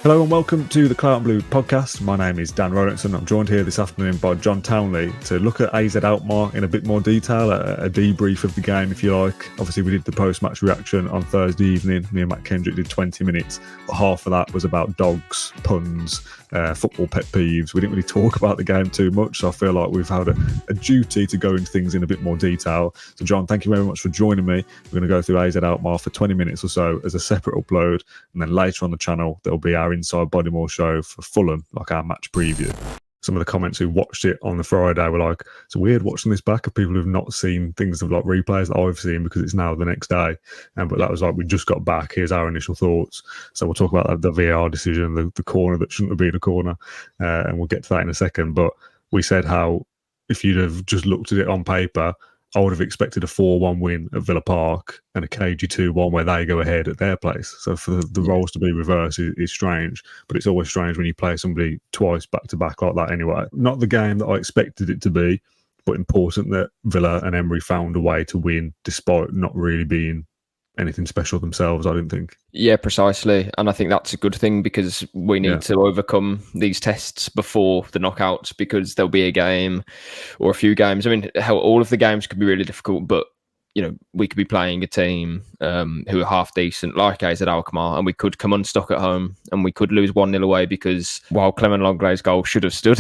Hello and welcome to the Claret and Blue podcast. My name is Dan Rolinson. I'm joined here this afternoon by John Townley to look at AZ Alkmaar in a bit more detail, a debrief of the game, if you like. Obviously, we did the post-match reaction on Thursday evening. Me and Matt Kendrick did 20 minutes, but half of that was about dogs, puns, football pet peeves. We didn't really talk about the game too much, so I feel like we've had a duty to go into things in a bit more detail. So, John, thank you very much for joining me. We're going to go through AZ Alkmaar for 20 minutes or so as a separate upload, and then later on the channel, there'll be our Inside Bodymore show for Fulham, like our match preview. Some of the comments who watched it on the Friday were like, it's weird watching this back of people who've not seen things of like replays that I've seen because it's now the next day. But that was like, we just got back. Here's our initial thoughts. So we'll talk about the VAR decision, the corner that shouldn't have been a corner, and we'll get to that in a second. But we said how if you'd have just looked at it on paper, I would have expected a 4-1 win at Villa Park and a cagey 2-1 where they go ahead at their place. So for the roles to be reversed is strange, but it's always strange when you play somebody twice back-to-back like that anyway. Not the game that I expected it to be, but important that Villa and Emery found a way to win despite not really being anything special themselves, I didn't think. Yeah, precisely. And I think that's a good thing because we need to overcome these tests before the knockouts, because there'll be a game or a few games. I mean, hell, all of the games could be really difficult, but we could be playing a team who are half decent, like AZ Alkmaar, and we could come unstuck at home and we could lose 1-0 away because while Clement Lenglet's goal should have stood,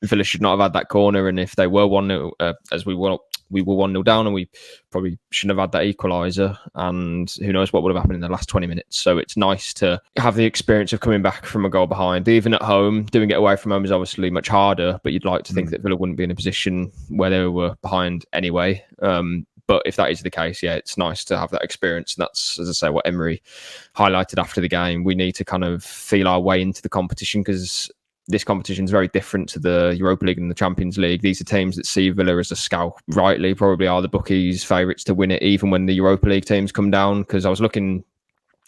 Villa should not have had that corner. And if they were 1-0, as we were 1-0 down, and we probably shouldn't have had that equaliser, and who knows what would have happened in the last 20 minutes. So it's nice to have the experience of coming back from a goal behind. Even at home, doing it away from home is obviously much harder, but you'd like to think that Villa wouldn't be in a position where they were behind anyway. But if that is the case, yeah, it's nice to have that experience. And that's, as I say, what Emery highlighted after the game. We need to kind of feel our way into the competition because this competition is very different to the Europa League and the Champions League. These are teams that see Villa as a scout. Rightly, probably are the bookies' favourites to win it, even when the Europa League teams come down. Because I was looking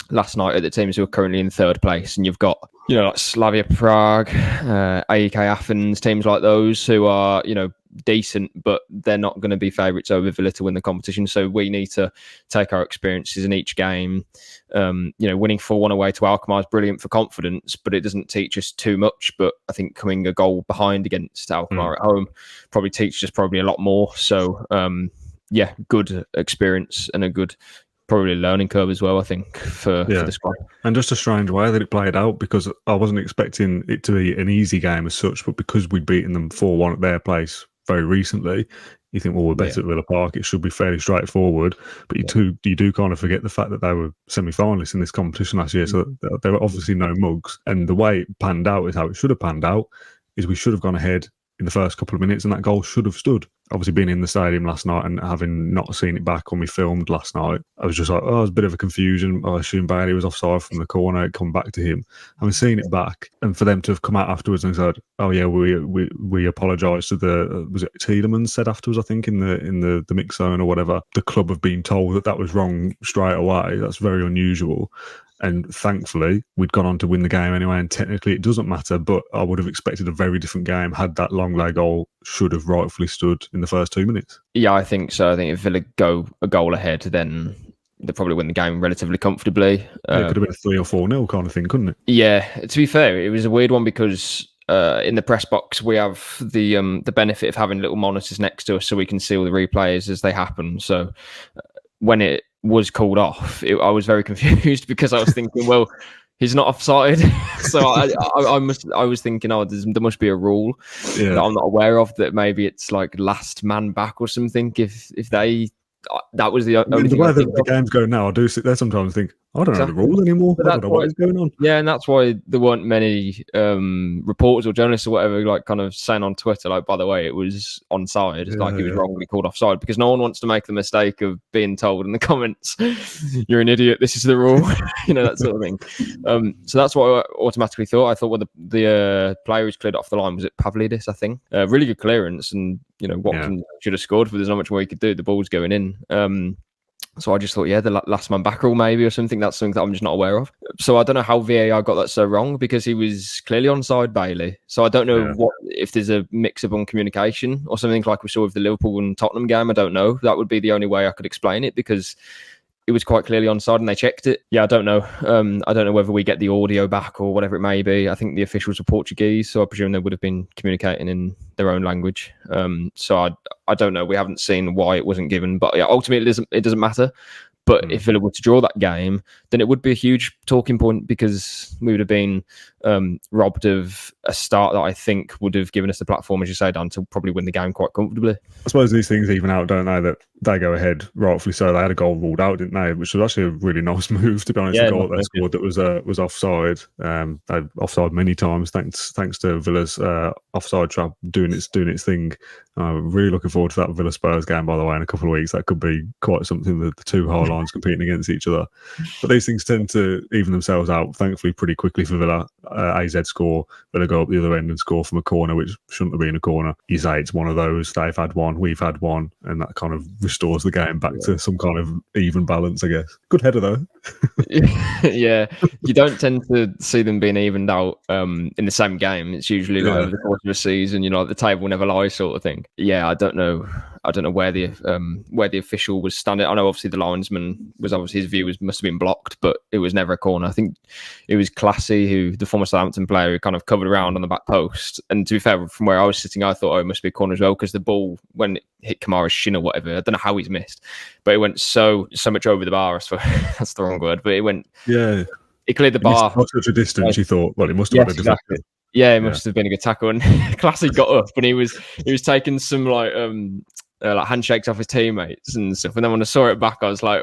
last night at the teams who are currently in third place, and you've got, like Slavia Prague, AEK Athens, teams like those who are, decent, but they're not going to be favourites over Villa to win the competition. So we need to take our experiences in each game. Winning 4-1 away to Alkmaar is brilliant for confidence, but it doesn't teach us too much. But I think coming a goal behind against Alkmaar at home probably teaches us a lot more. So good experience and a good probably learning curve as well, I think, for the squad. And just a strange way that it played out, because I wasn't expecting it to be an easy game as such, but because we'd beaten them 4-1 at their place very recently, you think, well, we're better at Villa Park, it should be fairly straightforward. But you do kind of forget the fact that they were semi-finalists in this competition last year, so there were obviously no mugs. And the way it panned out is how it should have panned out, is we should have gone ahead in the first couple of minutes and that goal should have stood. Obviously, being in the stadium last night and having not seen it back when we filmed last night, I was just like, it was a bit of a confusion. I assumed Bailey was offside from the corner, it come back to him. Having seen it back, and for them to have come out afterwards and said, oh yeah, we apologise to the, was it Tielemans said afterwards, I think, in the mix zone or whatever, the club have been told that was wrong straight away. That's very unusual. And thankfully, we'd gone on to win the game anyway, and technically it doesn't matter, but I would have expected a very different game had that long leg goal should have rightfully stood in the first 2 minutes. Yeah, I think so. I think if Villa go a goal ahead, then they'll probably win the game relatively comfortably. It could have been a 3 or 4-0 kind of thing, couldn't it? Yeah, to be fair, it was a weird one because in the press box, we have the benefit of having little monitors next to us so we can see all the replays as they happen. So when it was called off, I was very confused because I was thinking, well, he's not offside. So I was thinking, there must be a rule that I'm not aware of, that maybe it's like last man back or something. If they, that was the only thing. The way the game's going now, I do sit there sometimes and think, I don't know the rules anymore. I don't know what is going on. Yeah, and that's why there weren't many reporters or journalists or whatever, like kind of saying on Twitter, like, by the way, it was onside, like it was wrongly called offside, because no one wants to make the mistake of being told in the comments, you're an idiot, this is the rule, that sort of thing. So that's what I automatically thought. I thought, well, the player who's cleared off the line, was it Pavlidis, I think? Really good clearance, and Watkins should have scored, but there's not much more he could do. The ball's going in. So I just thought, the last man back rule maybe, or something. That's something that I'm just not aware of. So I don't know how VAR got that so wrong, because he was clearly onside, Bailey. So I don't know if there's a mix-up on communication or something like we saw with the Liverpool and Tottenham game. I don't know. That would be the only way I could explain it, because it was quite clearly onside and they checked it. Yeah, I don't know. I don't know whether we get the audio back or whatever it may be. I think the officials were Portuguese, so I presume they would have been communicating in their own language. So I don't know. We haven't seen why it wasn't given, but yeah, ultimately it doesn't matter. But if Villa were to draw that game, then it would be a huge talking point because we would have been robbed of a start that I think would have given us the platform, as you say, Dan, to probably win the game quite comfortably. I suppose these things even out, don't they? That they go ahead, rightfully so. They had a goal ruled out, didn't they? Which was actually a really nice move, to be honest. Yeah, the goal they scored that was offside. They offside many times, thanks to Villa's offside trap doing its thing. Really looking forward to that Villa Spurs game, by the way, in a couple of weeks. That could be quite something, that the two high lines competing against each other. But these things tend to even themselves out, thankfully, pretty quickly for Villa. AZ score, Villa go up the other end and score from a corner, which shouldn't have been a corner. You say it's one of those. They've had one, we've had one, and that kind of restores the game back to some kind of even balance, I guess. Good header, though. Yeah, you don't tend to see them being evened out in the same game. It's usually like over the course of a season, like the table never lies sort of thing. Yeah, I don't know where the official was standing. I know obviously the linesman was his view must have been blocked, but it was never a corner. I think it was Classy, the former Southampton player, who kind of covered around on the back post. And to be fair, from where I was sitting, I thought, it must be a corner as well, because the ball, when it hit Kamara's shin or whatever, I don't know how he's missed, but it went so much over the bar. That's the wrong word, but it went. Yeah, it cleared the bar. Not such a distance. You thought, well, it must have been exactly. Yeah, it must have been a good tackle. And Classy got up, and he was taking some like handshakes off his teammates and stuff. And then when I saw it back, I was like,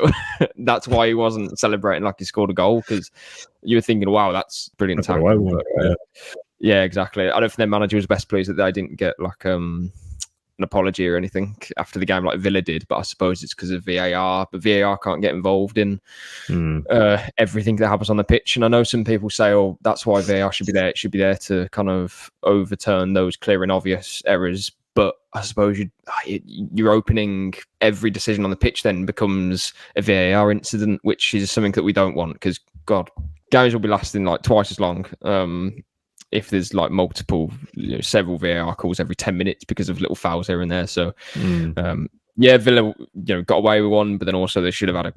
that's why he wasn't celebrating like he scored a goal, because you were thinking, wow, that's brilliant tackle. Yeah, exactly. I don't think their manager was best pleased that they didn't get like an apology or anything after the game like Villa did, but I suppose it's because of VAR. But VAR can't get involved in everything that happens on the pitch. And I know some people say, oh, that's why VAR should be there. It should be there to kind of overturn those clear and obvious errors. But I suppose you're opening every decision on the pitch then becomes a VAR incident, which is something that we don't want, because, God, games will be lasting like twice as long if there's like multiple, several VAR calls every 10 minutes because of little fouls here and there. So, Villa, got away with one, but then also they should have had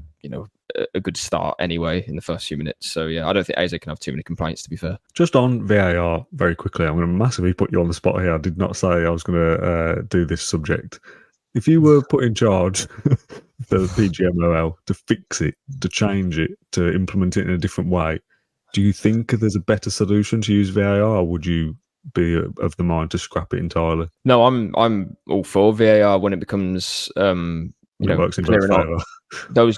a good start anyway in the first few minutes. So yeah, I don't think AZ can have too many complaints, to be fair. Just on VAR very quickly, I'm going to massively put you on the spot here. I did not say I was going to do this subject. If you were put in charge for the PGMOL to fix it, to change it, to implement it in a different way, do you think there's a better solution to use VAR, or would you be of the mind to scrap it entirely? No, I'm all for VAR when it becomes works in both favour. Those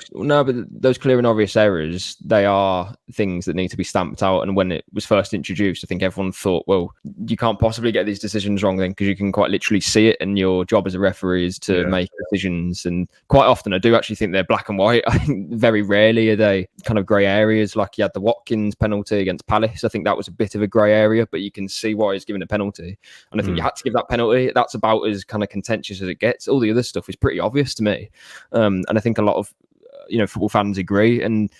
clear and obvious errors, they are things that need to be stamped out. And when it was first introduced, I think everyone thought, well, you can't possibly get these decisions wrong then, because you can quite literally see it, and your job as a referee is to make decisions. And quite often I do actually think they're black and white. I think very rarely are they kind of grey areas. Like you had the Watkins penalty against Palace. I think that was a bit of a grey area, but you can see why he's given a penalty. And I think you had to give that penalty. That's about as kind of contentious as it gets. All the other stuff is pretty obvious to me. And I think a lot of football fans agree. And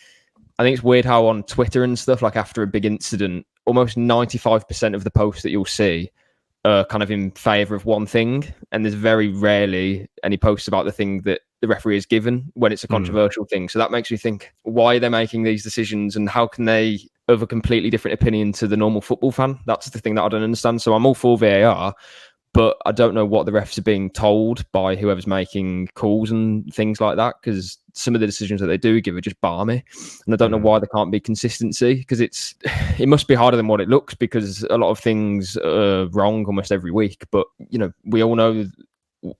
I think it's weird how on Twitter and stuff, like after a big incident, almost 95% of the posts that you'll see are kind of in favour of one thing, and there's very rarely any posts about the thing that the referee is given when it's a controversial thing. So that makes me think, why are they making these decisions, and how can they have a completely different opinion to the normal football fan? That's the thing that I don't understand. So I'm all for VAR, but I don't know what the refs are being told by whoever's making calls and things like that, because some of the decisions that they do give are just balmy. And I don't know why there can't be consistency, because it must be harder than what it looks, because a lot of things are wrong almost every week. But, we all know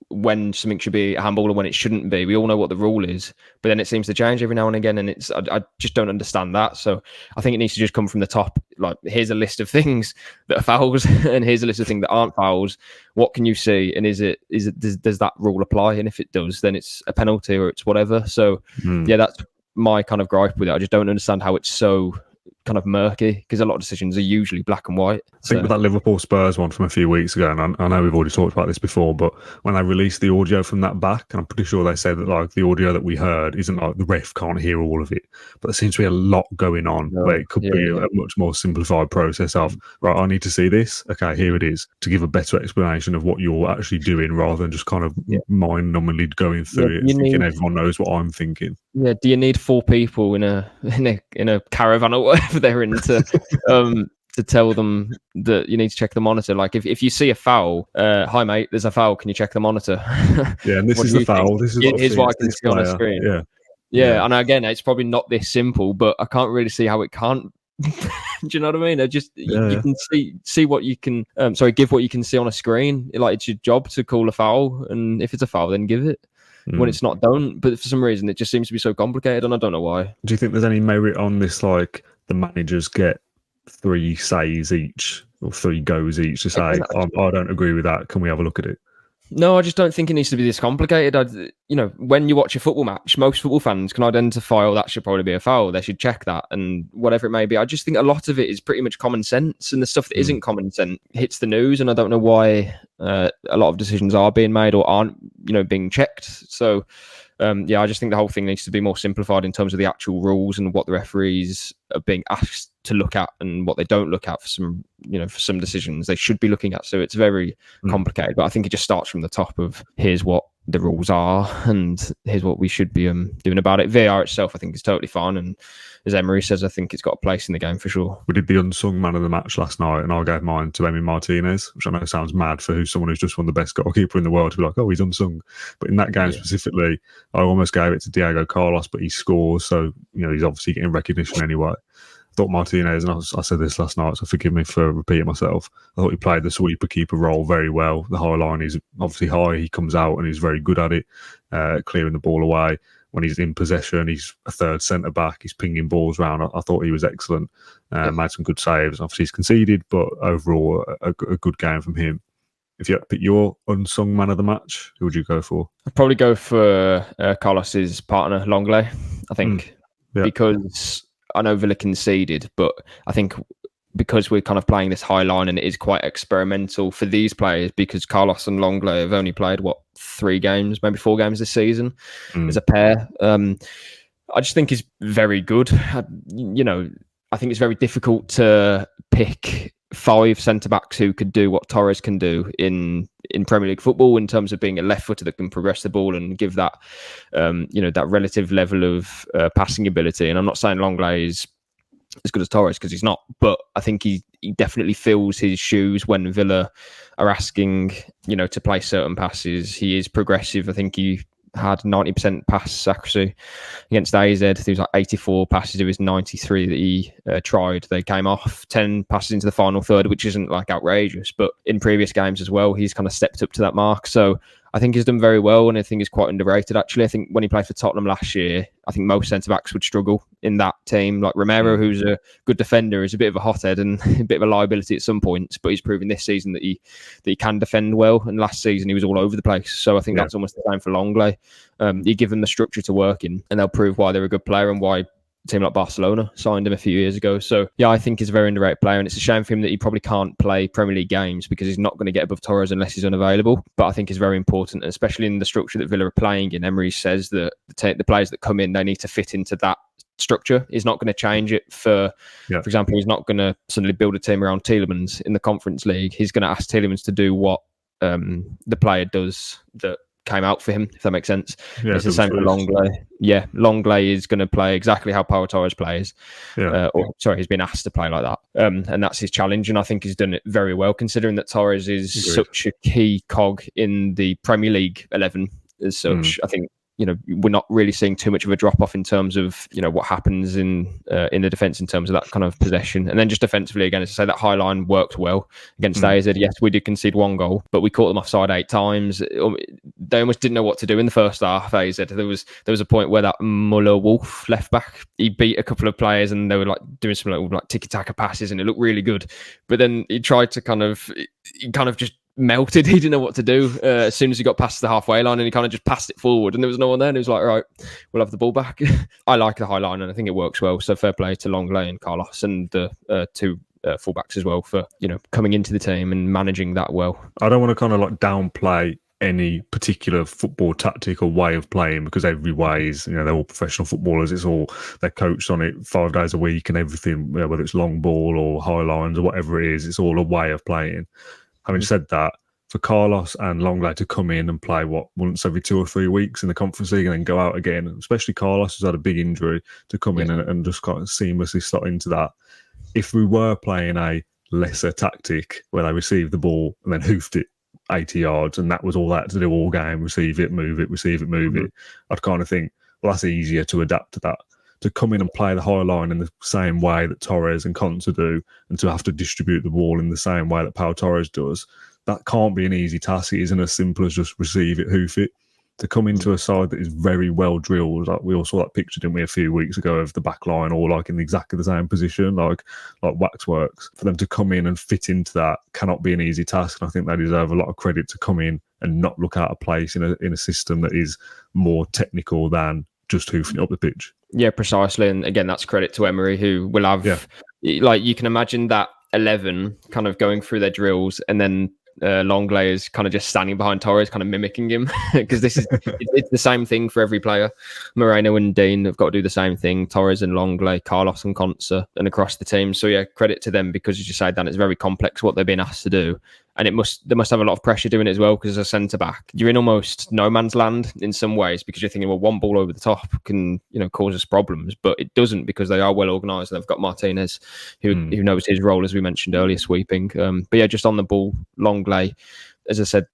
when something should be a handball and when it shouldn't be. We all know what the rule is, but then it seems to change every now and again, and I just don't understand that. So I think it needs to just come from the top. Like, here's a list of things that are fouls, and here's a list of things that aren't fouls. What can you see, and does that rule apply? And if it does, then it's a penalty or it's whatever. So that's my kind of gripe with it. I just don't understand how it's so kind of murky, because a lot of decisions are usually black and white. I think with that Liverpool Spurs one from a few weeks ago, and I know we've already talked about this before, but when they released the audio from that back, and I'm pretty sure they said that like the audio that we heard isn't like the ref can't hear all of it, but there seems to be a lot going on where it could be a much more simplified process of, right, I need to see this, okay, here it is, to give a better explanation of what you're actually doing, rather than just kind of mind-numbingly going through it, thinking everyone knows what I'm thinking. Yeah, do you need 4 people in a caravan or whatever they're in to tell them that you need to check the monitor? Like if you see a foul, hi mate, there's a foul. Can you check the monitor? Yeah, and this What is do the you think? foul. This is what I've Here's seen. what I It's can this see on a player. screen. Yeah. Yeah, and again, it's probably not this simple, but I can't really see how it can't. Do you know what I mean? You can see what you can. Give what you can see on a screen. Like it's your job to call a foul, and if it's a foul, then give it. When it's not done, but for some reason it just seems to be so complicated, and I don't know why. Do you think there's any merit on this? Like the managers get 3 says each or 3 goes each to say, I don't agree with that. Can we have a look at it? No, I just don't think it needs to be this complicated. When you watch a football match, most football fans can identify, that should probably be a foul. They should check that and whatever it may be. I just think a lot of it is pretty much common sense, and the stuff that isn't common sense hits the news, and I don't know why a lot of decisions are being made or aren't, being checked. So, I just think the whole thing needs to be more simplified in terms of the actual rules and what the referees are being asked to look at and what they don't look at for some decisions they should be looking at. So it's very complicated, but I think it just starts from the top of here's what the rules are and here's what we should be doing about it. VAR itself, I think, is totally fine, and as Emery says, I think it's got a place in the game for sure. We did the unsung man of the match last night, and I gave mine to Emi Martinez, which I know sounds mad for someone who's just won the best goalkeeper in the world to be like, oh, he's unsung. But in that game specifically, I almost gave it to Diego Carlos, but he scores, so he's obviously getting recognition anyway. I thought Martinez, and I said this last night, so forgive me for repeating myself, I thought he played the sweeper keeper role very well. The high line is obviously high, he comes out and he's very good at it, clearing the ball away. When he's in possession, he's a third centre-back, he's pinging balls around. I thought he was excellent, made some good saves. Obviously he's conceded, but overall a good game from him. If you had to pick your unsung man of the match, who would you go for? I'd probably go for Carlos's partner, Longley, I think, because I know Villa conceded, but I think because we're kind of playing this high line and it is quite experimental for these players, because Carlos and Longley have only played, 3 games, maybe 4 games this season as a pair. I just think he's very good. I think it's very difficult to pick 5 centre-backs who could do what Torres can do in Premier League football in terms of being a left footer that can progress the ball and give that, that relative level of passing ability. And I'm not saying Longley is as good as Torres, because he's not, but I think he definitely fills his shoes when Villa are asking, to play certain passes. He is progressive. I think he had 90% pass accuracy against AZ. There was 84 passes of his 93 that he tried. They came off 10 passes into the final third, which isn't outrageous, but in previous games as well, he's kind of stepped up to that mark. So I think he's done very well, and I think he's quite underrated, actually. I think when he played for Tottenham last year, I think most centre-backs would struggle in that team. Like Romero, who's a good defender, is a bit of a hothead and a bit of a liability at some points, but he's proven this season that he can defend well, and last season he was all over the place. So I think that's almost the same for Longley. You give them the structure to work in, and they'll prove why they're a good player and why a team like Barcelona signed him a few years ago. So I think he's a very underrated player, and it's a shame for him that he probably can't play Premier League games because he's not going to get above Torres unless he's unavailable. But I think he's very important, especially in the structure that Villa are playing in. Emery says that the players that come in, they need to fit into that structure. He's not going to change it for example, he's not going to suddenly build a team around Tielemans in the Conference League. He's going to ask Tielemans to do what the player does that came out for him, if that makes sense. It's the same for Longley. Longley is going to play exactly how Pau Torres plays. He's been asked to play like that. And that's his challenge, and I think he's done it very well, considering that Torres is such a key cog in the Premier League 11 as such. I think we're not really seeing too much of a drop off in terms of what happens in the defence in terms of that kind of possession. And then just defensively, again, as I say, that high line worked well against AZ. Yes, we did concede 1 goal, but we caught them offside 8 times. They almost didn't know what to do in the first half. AZ, there was a point where that Muller Wolf left back, he beat a couple of players and they were doing some tiki taka passes, and it looked really good. But then he tried to kind of just melted. He didn't know what to do as soon as he got past the halfway line, and he kind of just passed it forward, and there was no one there, and he was like, right, we'll have the ball back. I like the high line, and I think it works well. So fair play to Longley and Carlos and the 2 fullbacks as well for coming into the team and managing that well. I don't want to kind of downplay any particular football tactic or way of playing, because every way is, they're all professional footballers. It's all, they're coached on it 5 days a week, and everything, whether it's long ball or high lines or whatever it is, it's all a way of playing. Having said that, for Carlos and Longley to come in and play once every 2 or 3 weeks in the Conference League and then go out again, especially Carlos, who's had a big injury, to come in and just kind of seamlessly slot into that. If we were playing a lesser tactic where they received the ball and then hoofed it 80 yards and that was all that to do all game, receive it, move it, receive it, move it, I'd kind of think, well, that's easier to adapt to that. To come in and play the high line in the same way that Torres and Conte do, and to have to distribute the ball in the same way that Pau Torres does, that can't be an easy task. It isn't as simple as just receive it, hoof it. To come into a side that is very well drilled, like we all saw that picture, didn't we, a few weeks ago of the back line all like in exactly the same position, like waxworks. For them to come in and fit into that cannot be an easy task. And I think they deserve a lot of credit to come in and not look out of place in a system that is more technical than just hoofing it up the pitch. Yeah, precisely. And again, that's credit to Emery, who will have, like, you can imagine that 11 kind of going through their drills and then Longley is kind of just standing behind Torres, kind of mimicking him, because this is it's the same thing for every player. Moreno and Dean have got to do the same thing. Torres and Longley, Carlos and Conte, and across the team. So yeah, credit to them, because as you say, Dan, it's very complex what they're being asked to do, and they must have a lot of pressure doing it as well, because as a centre back, you're in almost no man's land in some ways, because you're thinking, well, one ball over the top can cause us problems, but it doesn't, because they are well organised and they've got Martinez who knows his role, as we mentioned earlier, sweeping. But yeah, just on the ball, Longley, as I said,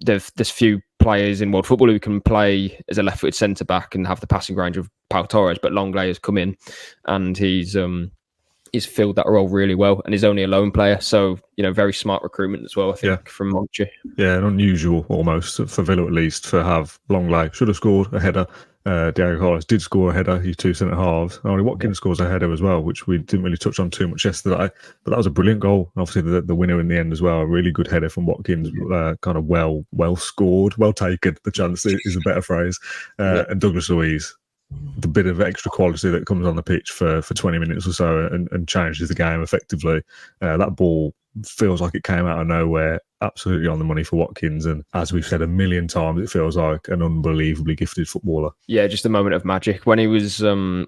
there's few players in world football who can play as a left-footed centre back and have the passing range of Pau Torres, but Longley has come in and he's filled that role really well, and he's only a lone player, so very smart recruitment as well, I think, from Monchi. Yeah, unusual almost for Villa, at least, for have Longley should have scored a header. Diego Carlos did score a header. He's 2 centre halves. Only Watkins scores a header as well, which we didn't really touch on too much yesterday. But that was a brilliant goal. And obviously, the winner in the end as well. A really good header from Watkins. Kind of well scored, well taken. The chance is a better phrase. And Douglas Luiz, the bit of extra quality that comes on the pitch for 20 minutes or so and changes the game effectively. That ball feels like it came out of nowhere, absolutely on the money for Watkins, and as we've said a million times, it feels like an unbelievably gifted footballer. Yeah, just a moment of magic. When he was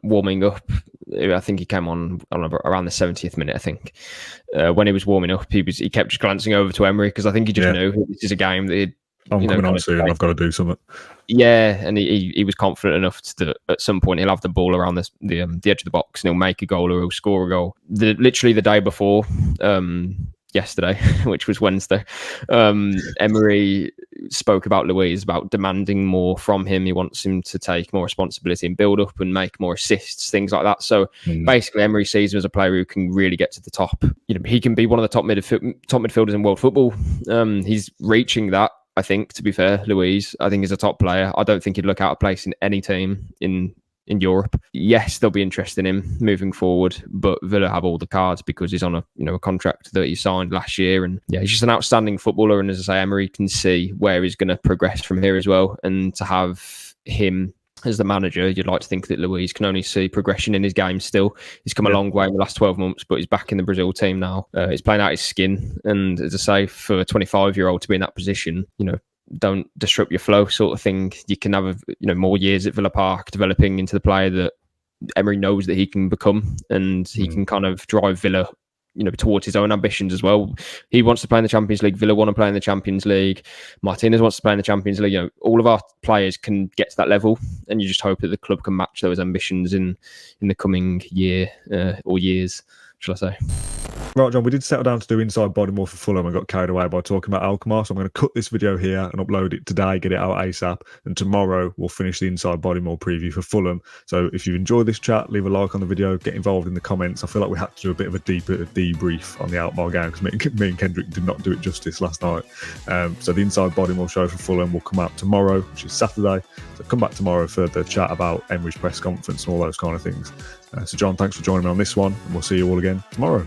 warming up, I think he came on around the 70th minute, I think. When he was warming up, he kept just glancing over to Emery, because I think he just knew this is a game that I'm coming on soon, I've got to do something. Yeah, and he was confident enough to at some point he'll have the ball around the edge of the box and he'll make a goal or he'll score a goal. Literally the day before, yesterday, which was Wednesday, Emery spoke about Luiz, about demanding more from him. He wants him to take more responsibility and build up and make more assists, things like that. So basically, Emery sees him as a player who can really get to the top. He can be one of the top midfielders in world football. He's reaching that, I think, to be fair. Luiz, I think, is a top player. I don't think he'd look out of place in any team in Europe. Yes, they'll be interested in him moving forward, but Villa have all the cards because he's on a contract that he signed last year, and yeah, he's just an outstanding footballer. And as I say, Emery can see where he's going to progress from here as well. And to have him as the manager, you'd like to think that Luiz can only see progression in his game still. He's come a long way in the last 12 months, but he's back in the Brazil team now. He's playing out his skin, and as I say, for a 25-year-old to be in that position, don't disrupt your flow, sort of thing. You can have more years at Villa Park developing into the player that Emery knows that he can become, and he can kind of drive Villa towards his own ambitions as well. He wants to play in the Champions League. Villa want to play in the Champions League. Martinez wants to play in the Champions League. All of our players can get to that level, and you just hope that the club can match those ambitions in the coming year or years, shall I say. Right, John, we did settle down to do Inside Bodymore for Fulham and got carried away by talking about Alkmaar, so I'm going to cut this video here and upload it today, get it out ASAP, and tomorrow we'll finish the Inside Bodymore preview for Fulham. So if you've enjoyed this chat, leave a like on the video, get involved in the comments. I feel like we had to do a bit of a deeper debrief on the Alkmaar game because me and Kendrick did not do it justice last night. So the Inside Bodymore show for Fulham will come out tomorrow, which is Saturday. So come back tomorrow for the chat about Emery's press conference and all those kind of things. So John, thanks for joining me on this one, and we'll see you all again tomorrow.